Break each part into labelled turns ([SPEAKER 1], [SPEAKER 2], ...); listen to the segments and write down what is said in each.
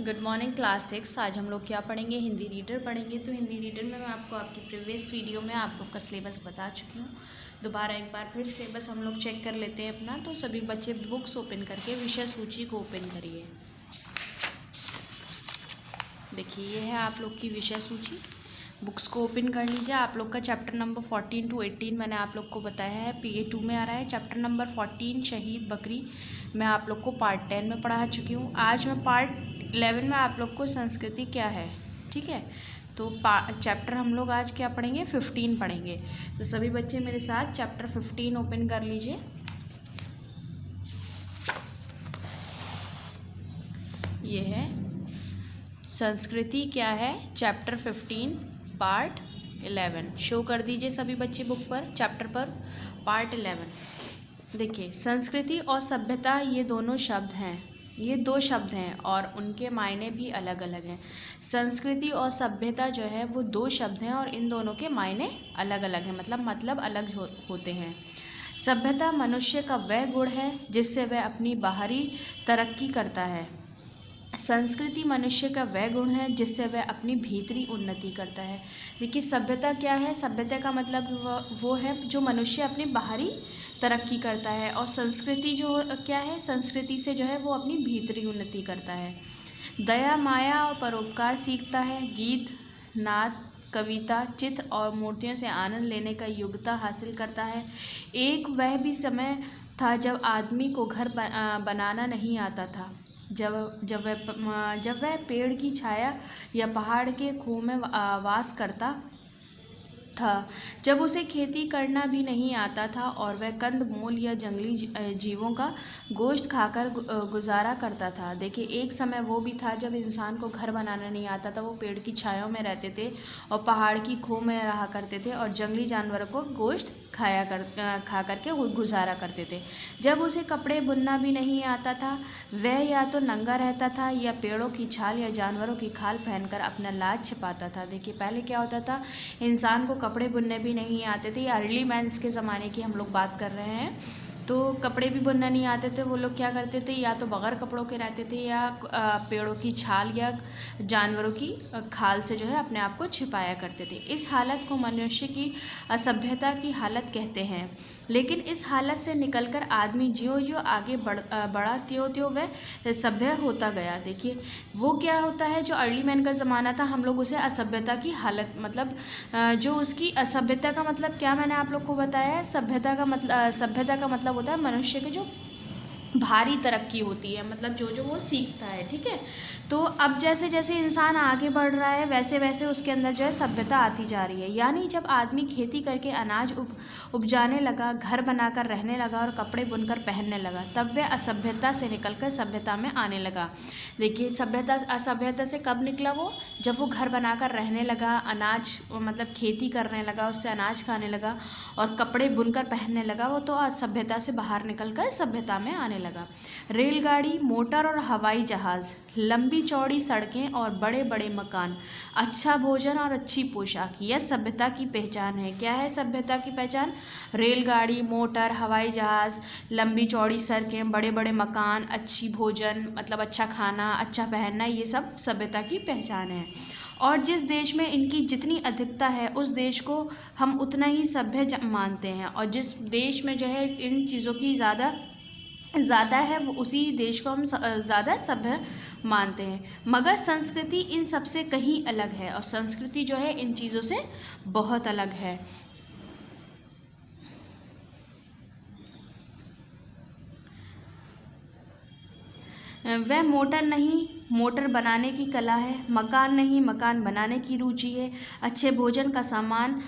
[SPEAKER 1] Good morning class 6। आज हम लोग क्या पढ़ेंगे? हिंदी रीडर पढ़ेंगे। तो हिंदी रीडर में मैं आपको आपकी प्रीवियस वीडियो में आप लोग का सिलेबस बता चुकी हूँ। दोबारा एक बार फिर सिलेबस हम लोग चेक कर लेते हैं अपना। तो सभी बच्चे बुक्स ओपन करके विषय सूची को ओपन करिए। देखिए ये है आप लोग की विषय सूची। बुक्स को ओपन कर लीजिए। आप लोग का चैप्टर नंबर 14 to 18 मैंने आप लोग को बताया है, PA2 में आ रहा है। चैप्टर नंबर 14 शहीद बकरी मैं आप लोग को पार्ट 10 में पढ़ा चुकी हूँ। आज मैं पार्ट 11 में आप लोग को संस्कृति क्या है, ठीक है। तो चैप्टर हम लोग आज क्या पढ़ेंगे? 15 पढ़ेंगे। तो सभी बच्चे मेरे साथ चैप्टर 15 ओपन कर लीजिए। ये है संस्कृति क्या है, चैप्टर 15 पार्ट 11। शो कर दीजिए सभी बच्चे बुक पर, चैप्टर पर, पार्ट 11। देखिए संस्कृति और सभ्यता ये दोनों शब्द हैं, ये दो शब्द हैं और उनके मायने भी अलग अलग हैं। संस्कृति और सभ्यता जो है वो दो शब्द हैं और इन दोनों के मायने अलग अलग हैं, मतलब अलग होते हैं। सभ्यता मनुष्य का वह गुण है जिससे वह अपनी बाहरी तरक्की करता है। संस्कृति मनुष्य का वह गुण है जिससे वह अपनी भीतरी उन्नति करता है। देखिए सभ्यता क्या है? सभ्यता का मतलब वो है जो मनुष्य अपनी बाहरी तरक्की करता है, और संस्कृति जो क्या है? संस्कृति से जो है वो अपनी भीतरी उन्नति करता है। दया, माया और परोपकार सीखता है। गीत, नाद, कविता, चित्र और मूर्तियों से आनंद लेने का योग्यता हासिल करता है। एक वह भी समय था जब आदमी को घर बनाना नहीं आता था, जब वह पेड़ की छाया या पहाड़ के खूह में वास करता था, जब उसे खेती करना भी नहीं आता था और वह कंदमूल या जंगली जीवों का गोश्त खाकर गुजारा करता था। देखिए एक समय वो भी था जब इंसान को घर बनाना नहीं आता था, वो पेड़ की छायाओं में रहते थे और पहाड़ की खूह में रहा करते थे और जंगली जानवरों को गोश्त खा करके गुजारा करते थे। जब उसे कपड़े बुनना भी नहीं आता था, वह या तो नंगा रहता था या पेड़ों की छाल या जानवरों की खाल पहनकर अपना लाज छिपाता था। देखिए पहले क्या होता था, इंसान को कपड़े बुनने भी नहीं आते थे। अर्ली मैन्स के ज़माने की हम लोग बात कर रहे हैं, तो कपड़े भी बुनना नहीं आते थे। वो लोग क्या करते थे, या तो बगैर कपड़ों के रहते थे या पेड़ों की छाल या जानवरों की खाल से जो है अपने आप को छिपाया करते थे। इस हालत को मनुष्य की असभ्यता की हालत कहते हैं। लेकिन इस हालत से निकलकर आदमी ज्यों ज्यों आगे बढ़ा त्यों त्यों वह सभ्य होता गया। देखिए वो क्या होता है, जो अर्ली मैन का ज़माना था हम लोग उसे असभ्यता की हालत, मतलब जो उसकी असभ्यता का मतलब क्या मैंने आप लोग को बताया है। सभ्यता का मतलब होता है मनुष्य के जो भारी तरक्की होती है, मतलब जो वो सीखता है, ठीक है। तो अब जैसे जैसे इंसान आगे बढ़ रहा है वैसे वैसे उसके अंदर जो है सभ्यता आती जा रही है। यानी जब आदमी खेती करके अनाज उपजाने लगा, घर बनाकर रहने लगा और कपड़े बुनकर पहनने लगा, तब वह असभ्यता से निकलकर सभ्यता में आने लगा। देखिए असभ्यता से कब निकला वो? जब वो घर बनाकर रहने लगा, अनाज मतलब खेती करने लगा, उससे अनाज खाने लगा और कपड़े बुनकर पहनने लगा, वो तो असभ्यता से बाहर निकलकर सभ्यता में आने लगा। रेलगाड़ी, मोटर और हवाई जहाज़, लंबी चौड़ी सड़कें और बड़े बड़े मकान, अच्छा भोजन और अच्छी पोशाक, यह सभ्यता की पहचान है। क्या है सभ्यता की पहचान? रेलगाड़ी, मोटर, हवाई जहाज़, लंबी चौड़ी सड़कें, बड़े बड़े मकान, अच्छी भोजन मतलब अच्छा खाना, अच्छा पहनना, ये सब सभ्यता की पहचान है। और जिस देश में इनकी जितनी अधिकता है उस देश को हम उतना ही सभ्य मानते हैं, और जिस देश में जो है इन चीज़ों की ज़्यादा है वो उसी देश को हम ज़्यादा सभ्य मानते हैं। मगर संस्कृति इन सबसे कहीं अलग है, और संस्कृति जो है इन चीज़ों से बहुत अलग है। वह मोटर नहीं, मोटर बनाने की कला है। मकान नहीं, मकान बनाने की रुचि है। अच्छे भोजन का सामान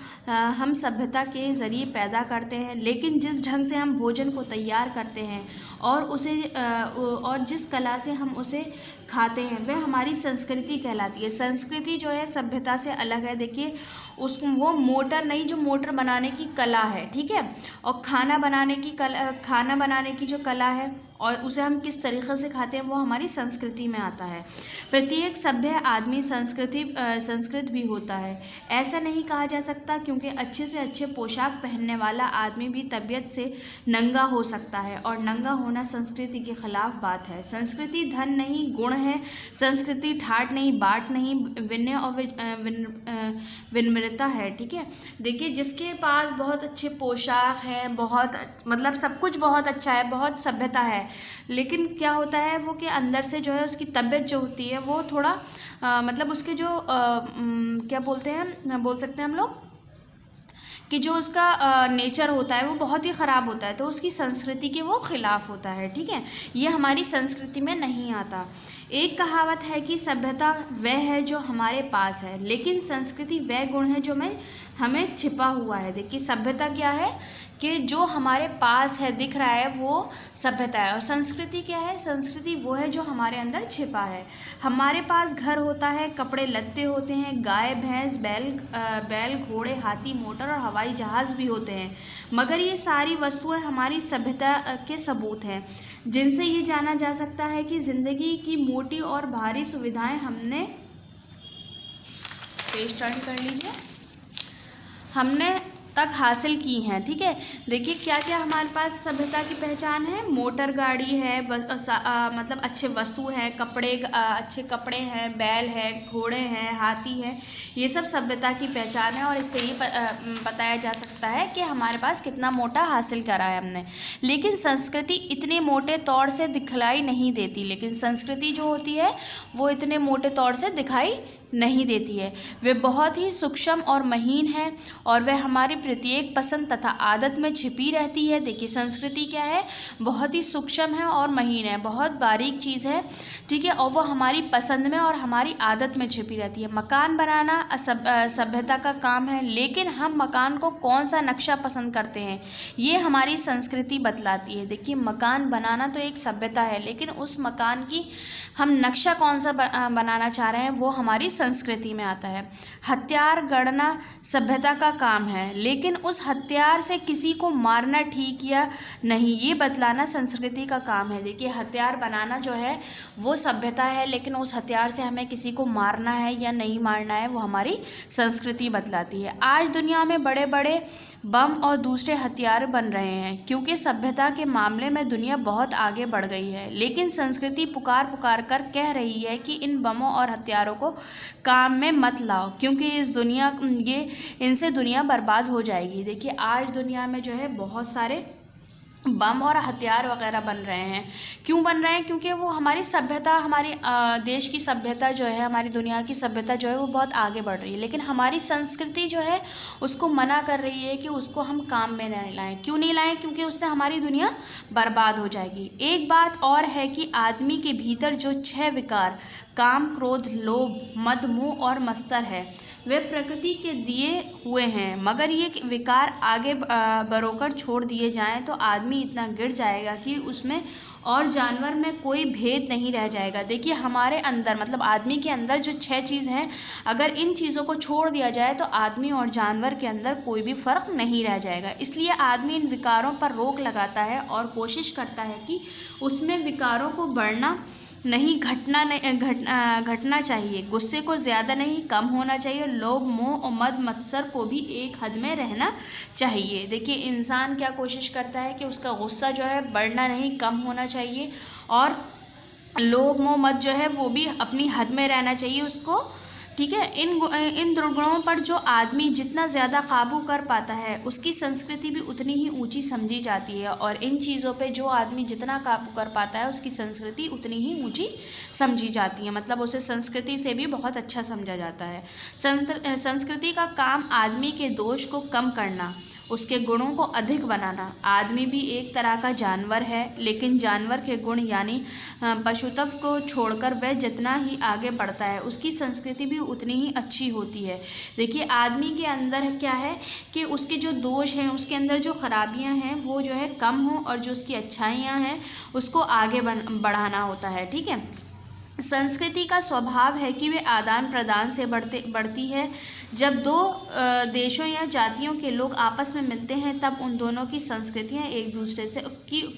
[SPEAKER 1] हम सभ्यता के ज़रिए पैदा करते हैं, लेकिन जिस ढंग से हम भोजन को तैयार करते हैं और जिस कला से हम उसे खाते हैं वह हमारी संस्कृति कहलाती है। संस्कृति जो है सभ्यता से अलग है। देखिए वो मोटर नहीं, जो मोटर बनाने की कला है, ठीक है। और खाना बनाने की जो कला है और उसे हम किस तरीक़े से खाते हैं वो हमारी संस्कृति में आता है। प्रत्येक सभ्य आदमी संस्कृत भी होता है। ऐसा नहीं कहा जा सकता क्योंकि अच्छे से अच्छे पोशाक पहनने वाला आदमी भी तबीयत से नंगा हो सकता है और नंगा होना संस्कृति के खिलाफ बात है। संस्कृति धन नहीं गुण है। संस्कृति ठाट नहीं बाट नहीं, विनय और विनम्रता है। ठीक है, देखिए जिसके पास बहुत अच्छे पोशाक हैं, बहुत मतलब सब कुछ बहुत अच्छा है, बहुत सभ्यता है, लेकिन क्या होता है वो कि अंदर से जो है उसकी तबीयत जो होती है वो थोड़ा मतलब उसके जो क्या बोलते हैं, बोल सकते हैं हम लोग कि जो उसका नेचर होता है वो बहुत ही ख़राब होता है, तो उसकी संस्कृति के वो ख़िलाफ़ होता है। ठीक है, ये हमारी संस्कृति में नहीं आता। एक कहावत है कि सभ्यता वह है जो हमारे पास है, लेकिन संस्कृति वह गुण है जो हमें छिपा हुआ है। देखिए सभ्यता क्या है कि जो हमारे पास है, दिख रहा है, वो सभ्यता है। और संस्कृति क्या है? संस्कृति वो है जो हमारे अंदर छिपा है। हमारे पास घर होता है, कपड़े लत्ते होते हैं, गाय भैंस बैल घोड़े हाथी मोटर और हवाई जहाज़ भी होते हैं, मगर ये सारी वस्तुएं हमारी सभ्यता के सबूत हैं, जिनसे ये जाना जा सकता है कि ज़िंदगी की मोटी और भारी सुविधाएं हमने पेज टर्न कर लीजिए, हमने तक हासिल की हैं। ठीक है, देखिए क्या क्या हमारे पास सभ्यता की पहचान है। मोटर गाड़ी है, मतलब अच्छे वस्तु हैं, अच्छे कपड़े हैं, बैल है, घोड़े हैं, हाथी है, ये सब सभ्यता की पहचान है। और इससे ये बताया जा सकता है कि हमारे पास कितना मोटा हासिल करा है हमने। लेकिन संस्कृति इतने मोटे तौर से दिखलाई नहीं देती, लेकिन संस्कृति जो होती है वो इतने मोटे तौर से दिखाई नहीं देती है। वे बहुत ही सूक्ष्म और महीन है और वह हमारी प्रत्येक पसंद तथा आदत में छिपी रहती है। देखिए संस्कृति क्या है? बहुत ही सूक्ष्म है और महीन है, बहुत बारीक चीज़ है। ठीक है, और वो हमारी पसंद में और हमारी आदत में छिपी रहती है। मकान बनाना सभ्यता का काम है, लेकिन हम मकान को कौन सा नक्शा पसंद करते हैं ये हमारी संस्कृति बतलाती है। देखिए मकान बनाना तो एक सभ्यता है, लेकिन उस मकान की हम नक्शा कौन सा बनाना चाह रहे हैं वो हमारी संस्कृति में आता है। हथियार गढ़ना सभ्यता का काम है, लेकिन उस हथियार से किसी को मारना ठीक या नहीं ये बतलाना संस्कृति का काम है। देखिए हथियार बनाना जो है वो सभ्यता है, लेकिन उस हथियार से हमें किसी को मारना है या नहीं मारना है वो हमारी संस्कृति बतलाती है। आज दुनिया में बड़े बड़े बम और दूसरे हथियार बन रहे हैं क्योंकि सभ्यता के मामले में दुनिया बहुत आगे बढ़ गई है, लेकिन संस्कृति पुकार पुकार कर कह रही है कि इन बमों और हथियारों को काम में मत लाओ, क्योंकि इनसे दुनिया बर्बाद हो जाएगी। देखिए आज दुनिया में जो है बहुत सारे बम और हथियार वगैरह बन रहे हैं। क्यों बन रहे हैं? क्योंकि वो हमारी सभ्यता, हमारी देश की सभ्यता जो है, हमारी दुनिया की सभ्यता जो है वो बहुत आगे बढ़ रही है, लेकिन हमारी संस्कृति जो है उसको मना कर रही है कि उसको हम काम में नहीं लाएं। क्यों नहीं लाएं? क्योंकि उससे हमारी दुनिया बर्बाद हो जाएगी। एक बात और है कि आदमी के भीतर जो 6 विकार काम क्रोध लोभ मद मोह और मत्सर है वे प्रकृति के दिए हुए हैं, मगर ये विकार आगे बढ़ोकर छोड़ दिए जाएं तो आदमी इतना गिर जाएगा कि उसमें और जानवर में कोई भेद नहीं रह जाएगा। देखिए हमारे अंदर मतलब आदमी के अंदर जो 6 चीज़ हैं, अगर इन चीज़ों को छोड़ दिया जाए तो आदमी और जानवर के अंदर कोई भी फ़र्क नहीं रह जाएगा। इसलिए आदमी इन विकारों पर रोक लगाता है और कोशिश करता है कि उसमें विकारों को बढ़ना नहीं घटना चाहिए। गुस्से को ज़्यादा नहीं कम होना चाहिए। लोभ मोह और मद मत्सर को भी एक हद में रहना चाहिए। देखिए इंसान क्या कोशिश करता है कि उसका गुस्सा जो है बढ़ना नहीं कम होना चाहिए, और लोभ मोह मद जो है वो भी अपनी हद में रहना चाहिए उसको। ठीक है, इन दुर्गुणों पर जो आदमी जितना ज़्यादा काबू कर पाता है उसकी संस्कृति भी उतनी ही ऊंची समझी जाती है, और इन चीज़ों पे जो आदमी जितना काबू कर पाता है उसकी संस्कृति उतनी ही ऊंची समझी जाती है, मतलब उसे संस्कृति से भी बहुत अच्छा समझा जाता है। संस्कृति का काम आदमी के दोष को कम करना, उसके गुणों को अधिक बनाना। आदमी भी एक तरह का जानवर है, लेकिन जानवर के गुण यानी पशुत्व को छोड़कर वह जितना ही आगे बढ़ता है उसकी संस्कृति भी उतनी ही अच्छी होती है। देखिए आदमी के अंदर क्या है कि उसके जो दोष हैं, उसके अंदर जो खराबियां हैं वो जो है कम हो, और जो उसकी अच्छाइयां हैं उसको आगे बढ़ाना होता है। ठीक है, संस्कृति का स्वभाव है कि वे आदान प्रदान से बढ़ती है। जब दो देशों या जातियों के लोग आपस में मिलते हैं तब उन दोनों की संस्कृतियां एक दूसरे से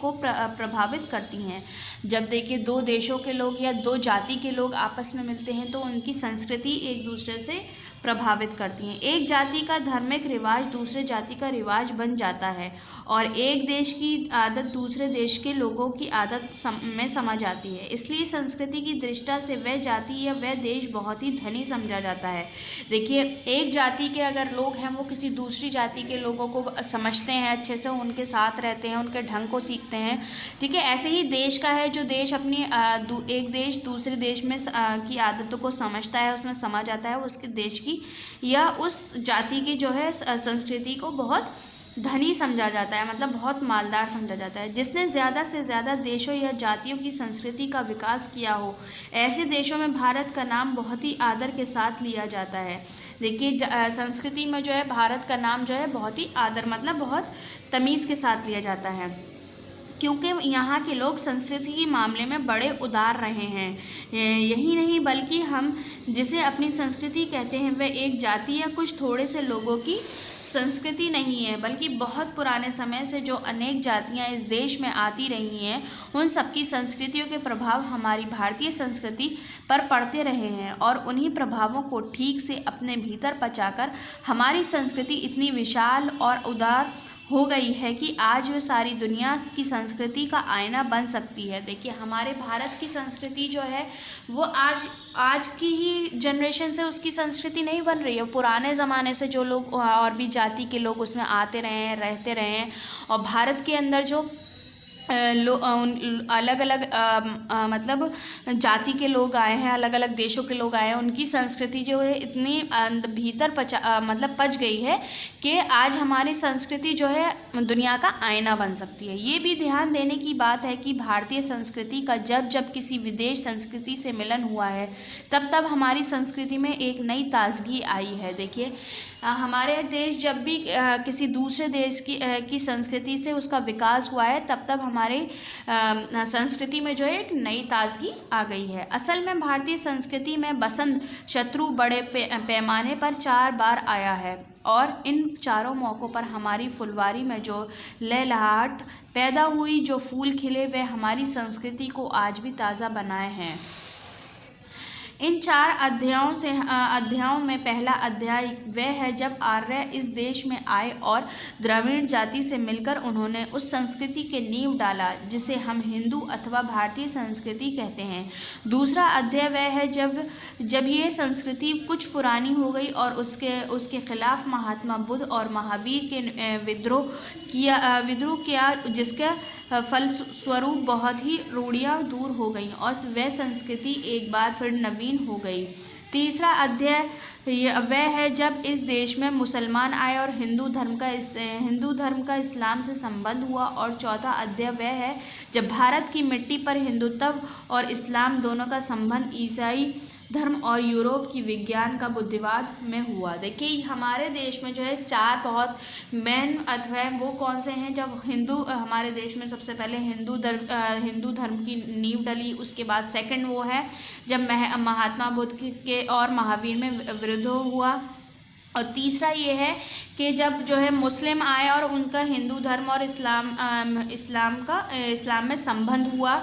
[SPEAKER 1] को प्रभावित करती हैं। जब देखिए दो देशों के लोग या दो जाति के लोग आपस में मिलते हैं तो उनकी संस्कृति एक दूसरे से प्रभावित करती हैं। एक जाति का धार्मिक रिवाज दूसरे जाति का रिवाज बन जाता है और एक देश की आदत दूसरे देश के लोगों की आदत में समा जाती है। इसलिए संस्कृति की दृष्टि से वह जाति या वह देश बहुत ही धनी समझा जाता है। देखिए एक जाति के अगर लोग हैं वो किसी दूसरी जाति के लोगों को समझते हैं, अच्छे से उनके साथ रहते हैं, उनके ढंग को सीखते हैं, ठीक है। ऐसे ही देश का है जो देश अपनी एक देश दूसरे देश में की आदतों को समझता है, उसमें समा जाता है, उसके देश की या उस जाति की जो है संस्कृति को बहुत धनी समझा जाता है, मतलब बहुत मालदार समझा जाता है। जिसने ज़्यादा से ज़्यादा देशों या जातियों की संस्कृति का विकास किया हो, ऐसे देशों में भारत का नाम बहुत ही आदर के साथ लिया जाता है। देखिए संस्कृति में जो है भारत का नाम जो है बहुत ही आदर मतलब बहुत तमीज़ के साथ लिया जाता है, क्योंकि यहाँ के लोग संस्कृति के मामले में बड़े उदार रहे हैं। यही नहीं बल्कि हम जिसे अपनी संस्कृति कहते हैं वह एक जाति या कुछ थोड़े से लोगों की संस्कृति नहीं है, बल्कि बहुत पुराने समय से जो अनेक जातियाँ इस देश में आती रही हैं उन सबकी संस्कृतियों के प्रभाव हमारी भारतीय संस्कृति पर पड़ते रहे हैं और उन्हीं प्रभावों को ठीक से अपने भीतर पचाकर हमारी संस्कृति इतनी विशाल और उदार हो गई है कि आज वह सारी दुनिया की संस्कृति का आईना बन सकती है। देखिए हमारे भारत की संस्कृति जो है वो आज की ही जनरेशन से उसकी संस्कृति नहीं बन रही है। पुराने ज़माने से जो लोग और भी जाति के लोग उसमें आते रहे हैं, रहते रहे हैं और भारत के अंदर जो अलग अलग मतलब जाति के लोग आए हैं, अलग अलग देशों के लोग आए हैं, उनकी संस्कृति जो है इतनी भीतर मतलब पच गई है कि आज हमारी संस्कृति जो है दुनिया का आईना बन सकती है। ये भी ध्यान देने की बात है कि भारतीय संस्कृति का जब किसी विदेश संस्कृति से मिलन हुआ है तब हमारी संस्कृति में एक नई ताजगी आई है। देखिए हमारे देश जब भी किसी दूसरे देश की संस्कृति से उसका विकास हुआ है तब हमारे संस्कृति में जो है एक नई ताजगी आ गई है। असल में भारतीय संस्कृति में बसंत शत्रु बड़े पैमाने पर 4 बार आया है और इन चारों मौक़ों पर हमारी फुलवारी में जो लहलहाहट पैदा हुई, जो फूल खिले, वे हमारी संस्कृति को आज भी ताज़ा बनाए हैं। इन 4 अध्यायों में पहला अध्याय वह है जब आर्य इस देश में आए और द्रविड़ जाति से मिलकर उन्होंने उस संस्कृति के नींव डाला जिसे हम हिंदू अथवा भारतीय संस्कृति कहते हैं। दूसरा अध्याय वह है जब ये संस्कृति कुछ पुरानी हो गई और उसके खिलाफ महात्मा बुद्ध और महावीर के विद्रोह किया जिसके फलस्वरूप बहुत ही रूढ़ियाँ दूर हो गईं और वह संस्कृति एक बार फिर नवीन हो गई। तीसरा अध्याय वह है जब इस देश में मुसलमान आए और हिंदू धर्म का इस्लाम से संबंध हुआ। और चौथा अध्याय वह है जब भारत की मिट्टी पर हिंदुत्व और इस्लाम दोनों का संबंध ईसाई धर्म और यूरोप की विज्ञान का बुद्धिवाद में हुआ। देखिए हमारे देश में जो है 4 बहुत मेन अथवा वो कौन से हैं। जब हमारे देश में सबसे पहले हिंदू धर्म की नींव डली, उसके बाद सेकंड वो है जब महात्मा बुद्ध के और महावीर में विरोध हुआ, और तीसरा ये है कि जब जो है मुस्लिम आए और उनका हिंदू धर्म और इस्लाम में संबंध हुआ,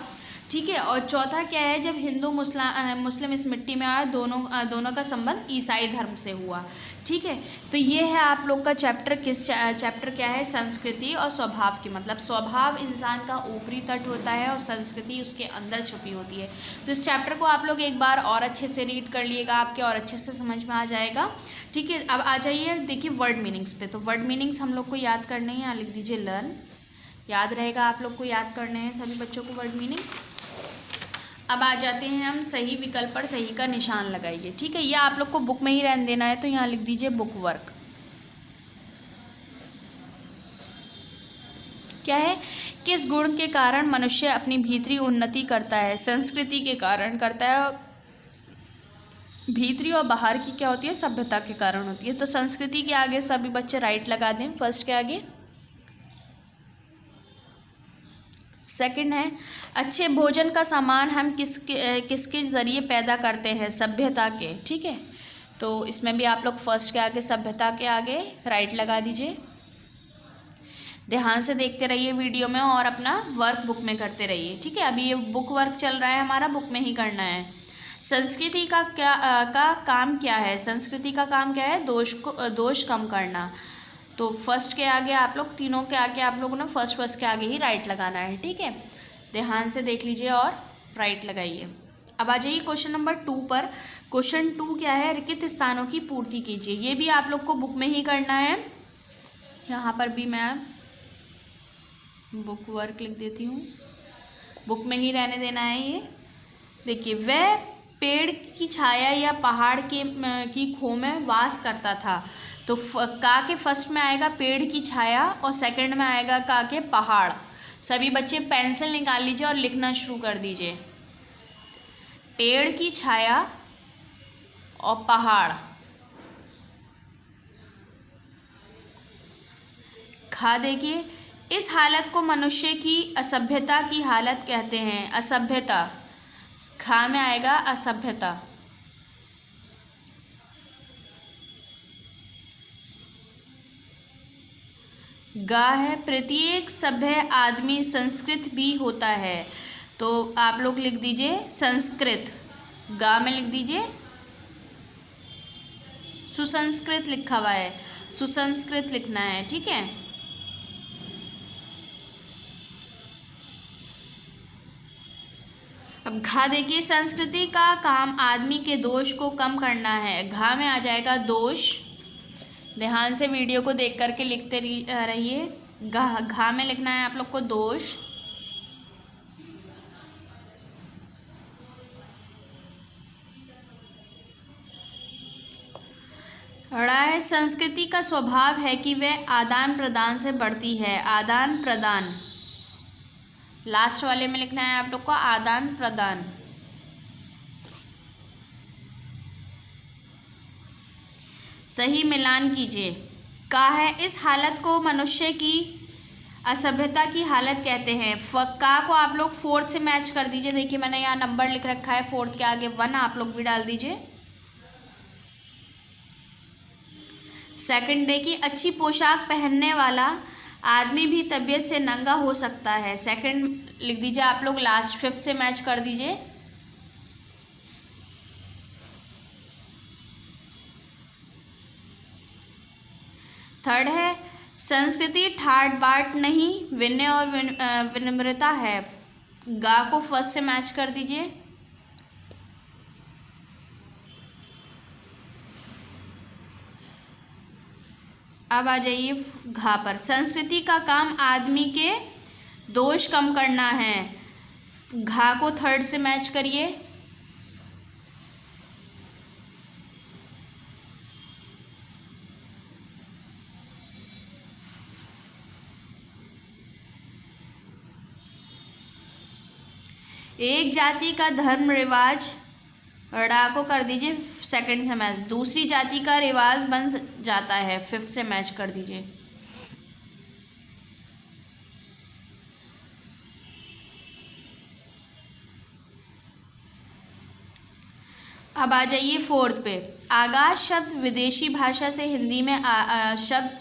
[SPEAKER 1] ठीक है। और चौथा क्या है जब हिंदू मुस्लिम इस मिट्टी में आए, दोनों का संबंध ईसाई धर्म से हुआ, ठीक है। तो ये है आप लोग का चैप्टर क्या है, संस्कृति और स्वभाव की। मतलब स्वभाव इंसान का ऊपरी तट होता है और संस्कृति उसके अंदर छुपी होती है। तो इस चैप्टर को आप लोग एक बार और अच्छे से रीड कर लिएगा, आपके और अच्छे से समझ में आ जाएगा, ठीक है। अब आ जाइए देखिए वर्ड मीनिंग्स पे। तो वर्ड मीनिंग्स हम लोग को याद करने हैं, यहाँ लिख दीजिए लर्न, याद रहेगा आप लोग को याद करने हैं सभी बच्चों को वर्ड मीनिंग। अब आ जाते हैं हम सही विकल्प पर सही का निशान लगाइए, ठीक है। ये आप लोग को बुक में ही रहने देना है, तो यहाँ लिख दीजिए बुक वर्क। क्या है, किस गुण के कारण मनुष्य अपनी भीतरी उन्नति करता है? संस्कृति के कारण करता है। भीतरी और बाहर की क्या होती है, सभ्यता के कारण होती है। तो संस्कृति के आगे सभी बच्चे राइट लगा दें, फर्स्ट के आगे। सेकंड है अच्छे भोजन का सामान हम किसके ज़रिए पैदा करते हैं, सभ्यता के, ठीक है। तो इसमें भी आप लोग फर्स्ट के आगे सभ्यता के आगे राइट लगा दीजिए। ध्यान से देखते रहिए वीडियो में और अपना वर्क बुक में करते रहिए, ठीक है। अभी ये बुक वर्क चल रहा है हमारा, बुक में ही करना है। संस्कृति का काम क्या है? संस्कृति का काम क्या है? दोष कम करना। तो फर्स्ट के आगे आप लोग, तीनों के आगे आप लोगों ने फर्स्ट के आगे ही राइट लगाना है, ठीक है। ध्यान से देख लीजिए और राइट लगाइए। अब आ जाइए क्वेश्चन नंबर 2 पर। क्वेश्चन 2 क्या है? रिक्त स्थानों की पूर्ति कीजिए। ये भी आप लोग को बुक में ही करना है। यहाँ पर भी मैं बुक वर्क लिख देती हूँ, बुक में ही रहने देना है ये। देखिए, वह पेड़ की छाया या पहाड़ की खो में वास करता था। तो का के फर्स्ट में आएगा पेड़ की छाया और सेकंड में आएगा का के पहाड़। सभी बच्चे पेंसिल निकाल लीजिए और लिखना शुरू कर दीजिए। पेड़ की छाया और पहाड़। खा देखिए, इस हालत को मनुष्य की असभ्यता की हालत कहते हैं। असभ्यता, खा में आएगा असभ्यता। गा है, प्रत्येक सभ्य आदमी संस्कृत भी होता है। तो आप लोग लिख दीजिए संस्कृत, गा में लिख दीजिए सुसंस्कृत लिखा हुआ है, सुसंस्कृत लिखना है, ठीक है। अब घा देखिए, संस्कृति का काम आदमी के दोष को कम करना है। घा में आ जाएगा दोष। ध्यान से वीडियो को देख करके लिखते रहिए। घा में लिखना है आप लोग को दोष। ड़ा है, संस्कृति का स्वभाव है कि वह आदान प्रदान से बढ़ती है। आदान प्रदान, लास्ट वाले में लिखना है आप लोग को आदान प्रदान। सही मिलान कीजिए। का है, इस हालत को मनुष्य की असभ्यता की हालत कहते हैं। का को आप लोग 4 से मैच कर दीजिए। देखिए मैंने यहाँ नंबर लिख रखा है 4 के आगे 1, आप लोग भी डाल दीजिए। सेकंड देखिए, अच्छी पोशाक पहनने वाला आदमी भी तबीयत से नंगा हो सकता है। सेकंड लिख दीजिए आप लोग, लास्ट 5 से मैच कर दीजिए। थर्ड है, संस्कृति ठाट बाट नहीं, विनय और विनम्रता है। गा को फर्स्ट से मैच कर दीजिए। अब आ जाइए घा पर। संस्कृति का काम आदमी के दोष कम करना है। घा को 3rd से मैच करिए। एक जाति का धर्म रिवाज, ड़ा को कर दीजिए 2nd से मैच। दूसरी जाति का रिवाज बन जाता है, 5th से मैच कर दीजिए। अब आ जाइए 4th पे। आगाज शब्द विदेशी भाषा से हिंदी में शब्द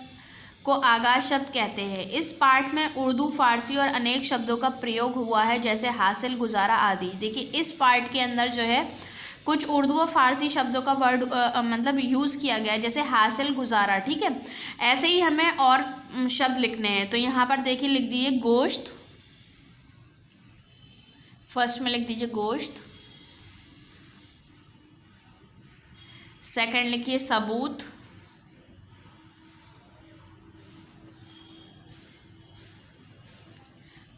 [SPEAKER 1] को आगाज शब्द कहते हैं। इस पाठ में उर्दू, फारसी और अनेक शब्दों का प्रयोग हुआ है, जैसे हासिल, गुजारा आदि। देखिए इस पार्ट के अंदर जो है कुछ उर्दू और फारसी शब्दों का वर्ड मतलब यूज़ किया गया है, जैसे हासिल, गुजारा, ठीक है। ऐसे ही हमें और शब्द लिखने हैं। तो यहाँ पर देखिए लिख दीजिए गोश्त, फर्स्ट में लिख दीजिए गोश्त। सेकंड लिखिए सबूत।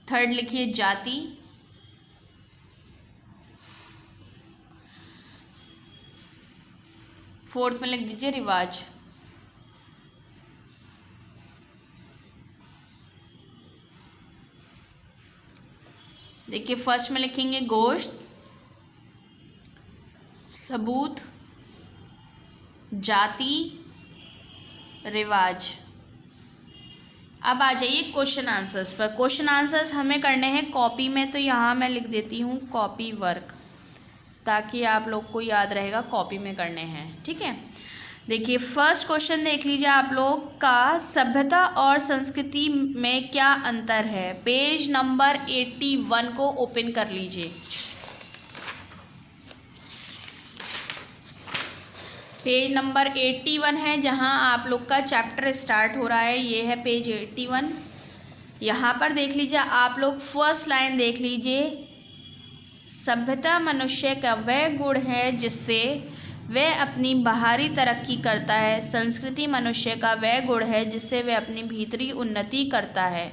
[SPEAKER 1] थर्ड लिखिए जाति। फोर्थ में लिख दीजिए रिवाज। देखिए फर्स्ट में लिखेंगे गोश्त, सबूत, जाति, रिवाज। अब आ जाइए क्वेश्चन आंसर्स पर। क्वेश्चन आंसर्स हमें करने हैं कॉपी में, तो यहाँ मैं लिख देती हूँ कॉपी वर्क, ताकि आप लोग को याद रहेगा, कॉपी में करने हैं। ठीक है, देखिए फर्स्ट क्वेश्चन देख लीजिए आप लोग का, सभ्यता और संस्कृति में क्या अंतर है। पेज नंबर 81 को ओपन कर लीजिए। पेज नंबर 81 है जहां आप लोग का चैप्टर स्टार्ट हो रहा है, ये है पेज 81। यहाँ पर देख लीजिए आप लोग, फर्स्ट लाइन देख लीजिए, सभ्यता मनुष्य का वह गुण है जिससे वह अपनी बाहरी तरक्की करता है। संस्कृति मनुष्य का वह गुण है जिससे वह अपनी भीतरी उन्नति करता है।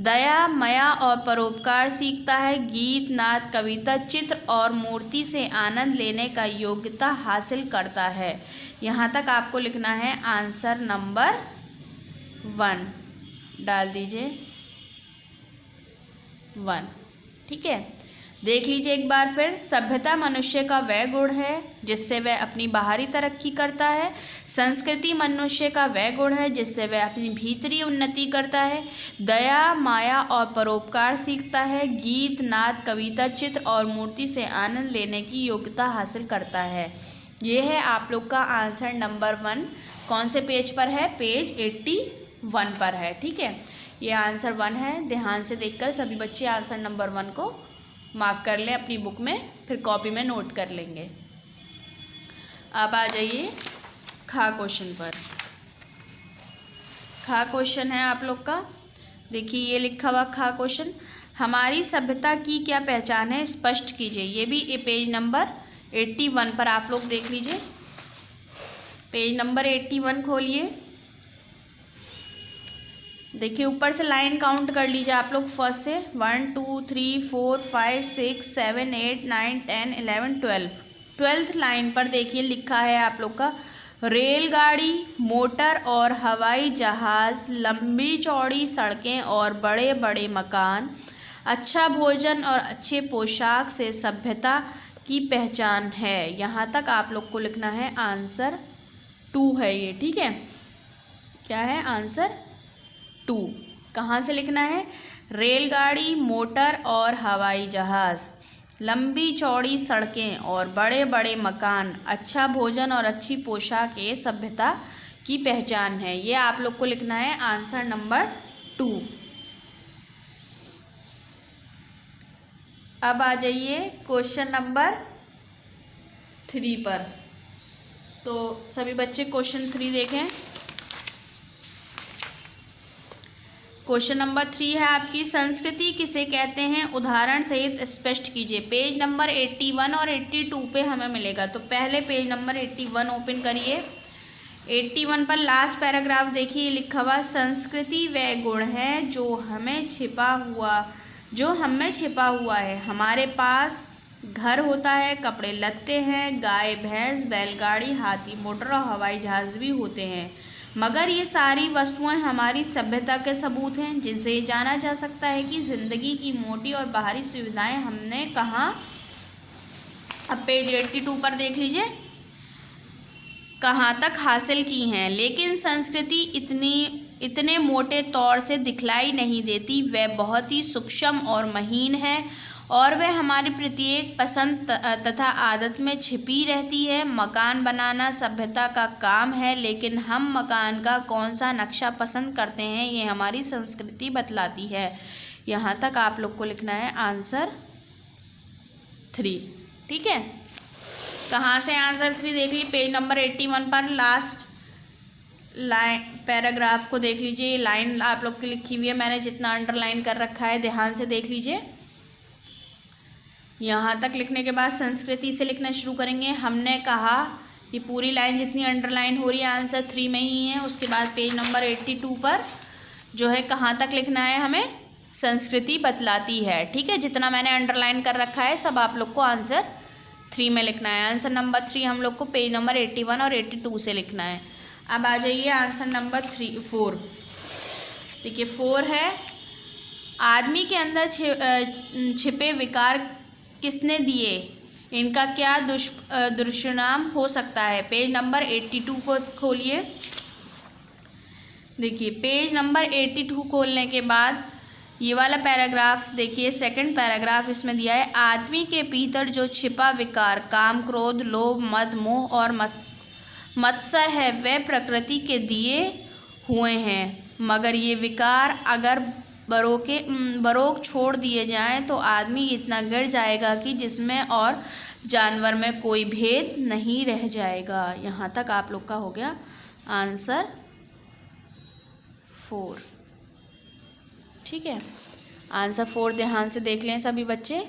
[SPEAKER 1] दया, माया और परोपकार सीखता है। गीत, नाद, कविता, चित्र और मूर्ति से आनंद लेने का योग्यता हासिल करता है। यहाँ तक आपको लिखना है आंसर नंबर 1 डाल दीजिए 1। ठीक है, देख लीजिए एक बार फिर, सभ्यता मनुष्य का वह गुण है जिससे वह अपनी बाहरी तरक्की करता है। संस्कृति मनुष्य का वह गुण है जिससे वह अपनी भीतरी उन्नति करता है। दया, माया और परोपकार सीखता है। गीत, नाद, कविता, चित्र और मूर्ति से आनंद लेने की योग्यता हासिल करता है। ये है आप लोग का आंसर नंबर 1। कौन से पेज पर है? पेज 81 पर है। ठीक है, ये आंसर 1 है। ध्यान से देखकर सभी बच्चे आंसर नंबर 1 को मार्क कर लें अपनी बुक में, फिर कॉपी में नोट कर लेंगे। अब आ जाइए खा क्वेश्चन पर। खा क्वेश्चन है आप लोग का, देखिए ये लिखा हुआ खा क्वेश्चन, हमारी सभ्यता की क्या पहचान है, स्पष्ट कीजिए। ये भी पेज नंबर 81 पर आप लोग देख लीजिए। पेज नंबर 81 खोलिए, देखिए ऊपर से लाइन काउंट कर लीजिए आप लोग फर्स्ट से, 1 2 3 4 5 6 7 8 9 10 11 12। 12th लाइन पर देखिए लिखा है आप लोग का, रेलगाड़ी, मोटर और हवाई जहाज़, लंबी चौड़ी सड़कें और बड़े बड़े मकान, अच्छा भोजन और अच्छे पोशाक से सभ्यता की पहचान है। यहाँ तक आप लोग को लिखना है आंसर 2 है ये। ठीक है, क्या है आंसर 2। कहाँ से लिखना है? रेलगाड़ी, मोटर और हवाई जहाज़, लंबी चौड़ी सड़कें और बड़े बड़े मकान, अच्छा भोजन और अच्छी पोशाक ये सभ्यता की पहचान है। ये आप लोग को लिखना है आंसर नंबर 2। अब आ जाइए क्वेश्चन नंबर 3 पर। तो सभी बच्चे क्वेश्चन 3 देखें। क्वेश्चन नंबर 3 है आपकी, संस्कृति किसे कहते हैं, उदाहरण सहित स्पष्ट कीजिए। पेज नंबर 81 और 82 पे हमें मिलेगा। तो पहले पेज नंबर 81 ओपन करिए। 81 पर लास्ट पैराग्राफ देखिए, लिखा हुआ, संस्कृति वह गुण है जो हम में छिपा हुआ है। हमारे पास घर होता है, कपड़े लत्ते हैं, गाय भैंस, बैलगाड़ी, हाथी, मोटर और हवाई जहाज़ भी होते हैं, मगर ये सारी वस्तुएं हमारी सभ्यता के सबूत हैं, जिनसे ये जाना जा सकता है कि ज़िंदगी की मोटी और बाहरी सुविधाएं हमने कहाँ। अब पेज 82 पर देख लीजिए, कहाँ तक हासिल की हैं। लेकिन संस्कृति इतने मोटे तौर से दिखलाई नहीं देती, वह बहुत ही सूक्ष्म और महीन है और वह हमारी प्रत्येक पसंद तथा आदत में छिपी रहती है। मकान बनाना सभ्यता का काम है, लेकिन हम मकान का कौन सा नक्शा पसंद करते हैं ये हमारी संस्कृति बतलाती है। यहाँ तक आप लोग को लिखना है आंसर 3। ठीक है, कहाँ से आंसर 3 देख लीजिए, पेज नंबर 81 पर लास्ट लाइन पैराग्राफ को देख लीजिए। लाइन आप लोग की लिखी हुई है, मैंने जितना अंडरलाइन कर रखा है ध्यान से देख लीजिए। यहाँ तक लिखने के बाद संस्कृति से लिखना शुरू करेंगे। हमने कहा कि पूरी लाइन जितनी अंडरलाइन हो रही है आंसर 3 में ही है। उसके बाद पेज नंबर 82 पर जो है कहाँ तक लिखना है, हमें संस्कृति बतलाती है। ठीक है, जितना मैंने अंडरलाइन कर रखा है सब आप लोग को आंसर 3 में लिखना है। आंसर नंबर 3 हम लोग को पेज नंबर 81 और 82 से लिखना है। अब आ जाइए आंसर नंबर 4। देखिए 4 है, आदमी के अंदर छिपे विकार किसने दिए, इनका क्या दुष्परिणाम हो सकता है। पेज नंबर 82 को खोलिए। देखिए पेज नंबर 82 खोलने के बाद ये वाला पैराग्राफ देखिए, सेकंड पैराग्राफ इसमें दिया है, आदमी के भीतर जो छिपा विकार काम, क्रोध, लोभ, मद, मोह और मत्सर है वे प्रकृति के दिए हुए हैं, मगर ये विकार अगर बरोक छोड़ दिए जाएं तो आदमी इतना गिर जाएगा कि जिसमें और जानवर में कोई भेद नहीं रह जाएगा। यहाँ तक आप लोग का हो गया आंसर 4। ठीक है, आंसर 4 ध्यान से देख लें सभी बच्चे,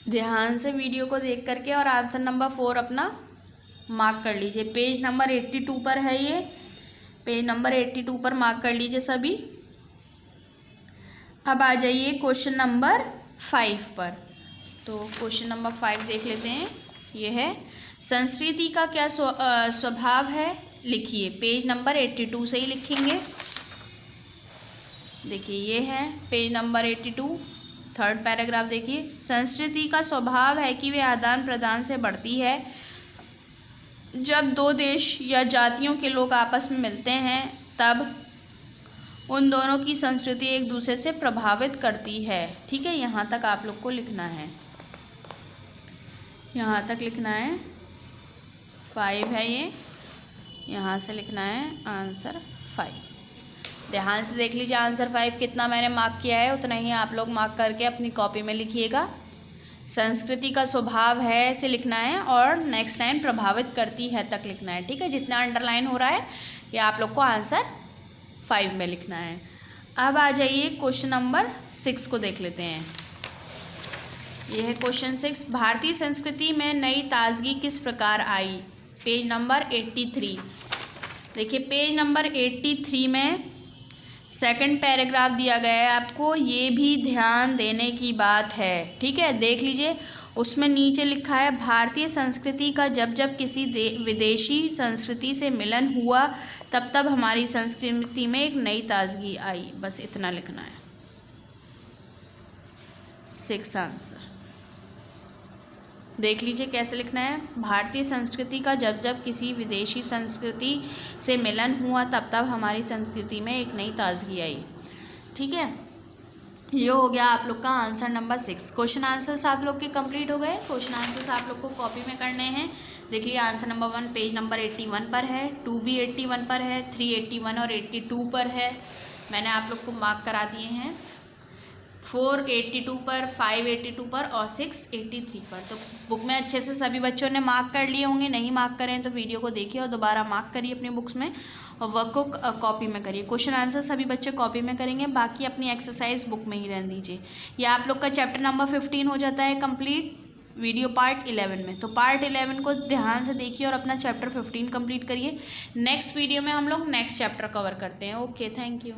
[SPEAKER 1] ध्यान से वीडियो को देख करके और आंसर नंबर 4 अपना मार्क कर लीजिए। पेज नंबर 82 पर है ये, पेज नंबर 82 पर मार्क कर लीजिए सभी। अब आ जाइए क्वेश्चन नंबर 5 पर। तो क्वेश्चन नंबर 5 देख लेते हैं। ये है, संस्कृति का क्या स्वभाव है, लिखिए। पेज नंबर 82 से ही लिखेंगे। देखिए ये है पेज नंबर 82, थर्ड पैराग्राफ देखिए। संस्कृति का स्वभाव है कि वे आदान प्रदान से बढ़ती है। जब दो देश या जातियों के लोग आपस में मिलते हैं तब उन दोनों की संस्कृति एक दूसरे से प्रभावित करती है। ठीक है, यहाँ तक आप लोग को लिखना है, यहाँ तक लिखना है। 5 है ये, यहाँ से लिखना है आंसर 5। ध्यान से देख लीजिए आंसर 5 कितना मैंने मार्क किया है, उतना ही आप लोग मार्क करके अपनी कॉपी में लिखिएगा। संस्कृति का स्वभाव है से लिखना है और नेक्स्ट टाइम प्रभावित करती है तक लिखना है। ठीक है, जितना अंडरलाइन हो रहा है ये आप लोग को आंसर 5 में लिखना है। अब आ जाइए क्वेश्चन नंबर 6 को देख लेते हैं। यह है क्वेश्चन 6, भारतीय संस्कृति में नई ताजगी किस प्रकार आई। पेज नंबर 83 देखिए, पेज नंबर 83 में सेकंड पैराग्राफ दिया गया है आपको, ये भी ध्यान देने की बात है। ठीक है, देख लीजिए, उसमें नीचे लिखा है, भारतीय संस्कृति का जब जब किसी विदेशी संस्कृति से मिलन हुआ तब तब हमारी संस्कृति में एक नई ताजगी आई। बस इतना लिखना है, 6 आंसर। देख लीजिए कैसे लिखना है, भारतीय संस्कृति का जब जब किसी विदेशी संस्कृति से मिलन हुआ तब तब हमारी संस्कृति में एक नई ताजगी आई। ठीक है, ये हो गया आप लोग का आंसर नंबर 6। क्वेश्चन आंसर्स आप लोग के कंप्लीट हो गए। क्वेश्चन आंसर्स आप लोग को कॉपी में करने हैं। देख लिए आंसर नंबर 1 पेज नंबर 81 पर है, 2 भी 81 पर है, 3 81 और 82 पर है। मैंने आप लोग को मार्क करा दिए हैं, 4 82 पर, 5 82 पर और 6 83 पर। तो बुक में अच्छे से सभी बच्चों ने मार्क कर लिए होंगे, नहीं मार्क करें तो वीडियो को देखिए और दोबारा मार्क करिए अपनी बुक्स में और वर्क को कॉपी में करिए। क्वेश्चन आंसर सभी बच्चे कॉपी में करेंगे, बाकी अपनी एक्सरसाइज बुक में ही रहने दीजिए। ये आप लोग का चैप्टर नंबर 15 हो जाता है कंप्लीट वीडियो पार्ट 11 में। तो पार्ट 11 को ध्यान से देखिए और अपना चैप्टर 15 कंप्लीट करिए। नेक्स्ट वीडियो में हम लोग नेक्स्ट चैप्टर कवर करते हैं। Okay, thank you.